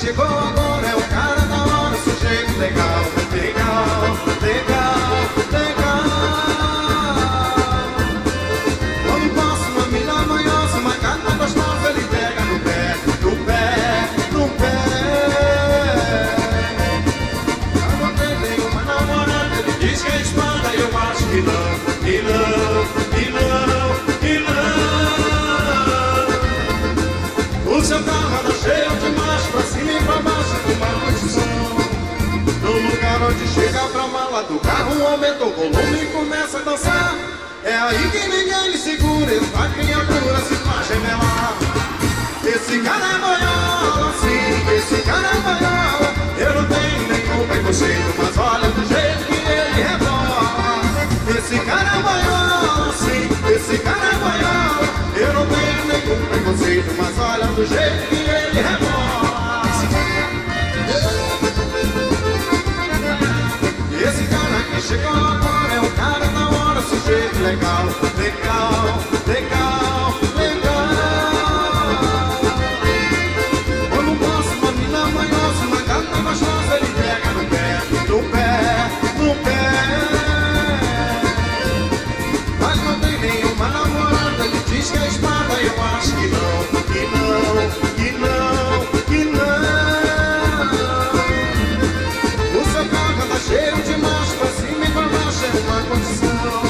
chegou agora é o cara da hora, sujeito legal, legal, legal, legal. Quando passa uma mina manhosa, uma gata gostosa, ele pega no pé, no pé, no pé. Quando eu tenho uma namorada, ele diz que é espada, eu acho que não, que não, que não, que não. O seu carro anda cheio de macho, pra cima e pra baixo de uma condição. No lugar onde chega pra mala do carro, aumenta o volume e começa a dançar. É aí que ninguém lhe segura, a criatura se faz revelar. Esse cara é boiola, sim, esse cara é boiola. Eu não tenho nenhum preconceito, mas olha do jeito que ele rebola. Esse cara é boiola, sim, esse cara é boiola. Eu não tenho nenhum preconceito, mas olha do jeito que ele rebola. Esse cara que chegou agora é o cara da hora, sujeito legal, legal, legal, legal. Quando passa uma mina manhosa, uma gata gostosa, ele pega no pé, no pé, no pé. Mas não tem nenhuma namorada, ele diz que é espada, eu acho que não, que não, que não, que não. O seu carro anda cheio de macho, pra cima e pra baixo é uma condição.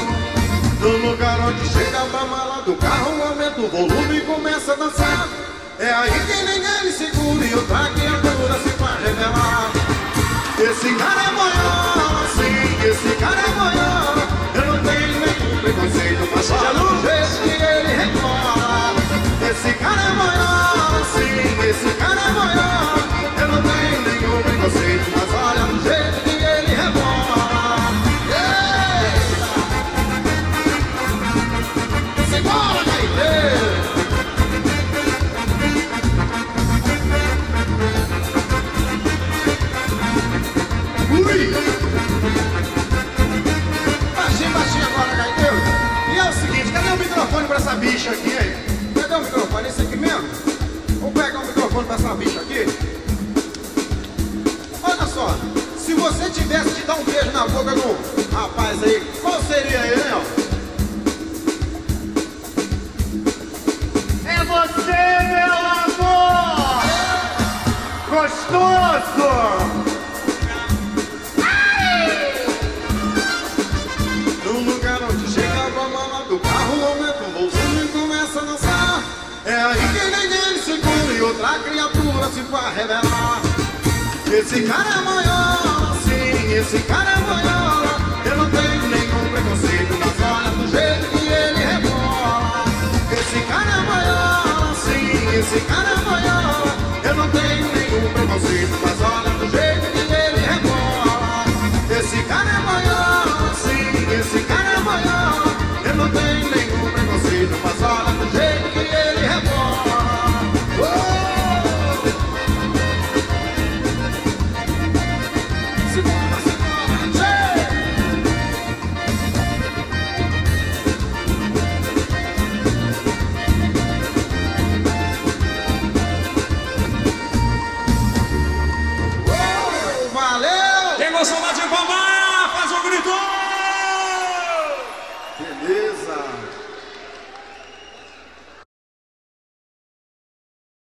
No lugar onde chega pra mala do carro, aumenta o volume e começa a dançar. É aí que ninguém lhe segura e outra criatura se faz revelar. Esse cara é boiola, sim, esse cara é boiola. Eu não tenho nenhum preconceito, mas olha do jeito que ele rebola. Esse cara é boiola, sim, esse cara é boiola. Eu não tenho nenhum preconceito, mas olha do jeito que ele rebola. Simbora, gaiteiro! Ui! Baixinho, baixinho agora, gaiteiro. E é o seguinte, cadê o microfone pra essa bicha aqui, hein? Cadê o microfone? Esse aqui mesmo? Vamos pegar o microfone pra essa bicha aqui. Olha só, se você tivesse de dar um beijo na boca do rapaz aí, qual seria ele, né? É você, meu amor! Gostoso! No lugar onde chega a mala do carro, aumenta o volume e começa a dançar. É aí que ninguém lhe segura e outra criatura se faz revelar. Esse cara é boiola, sim, esse cara é boiola.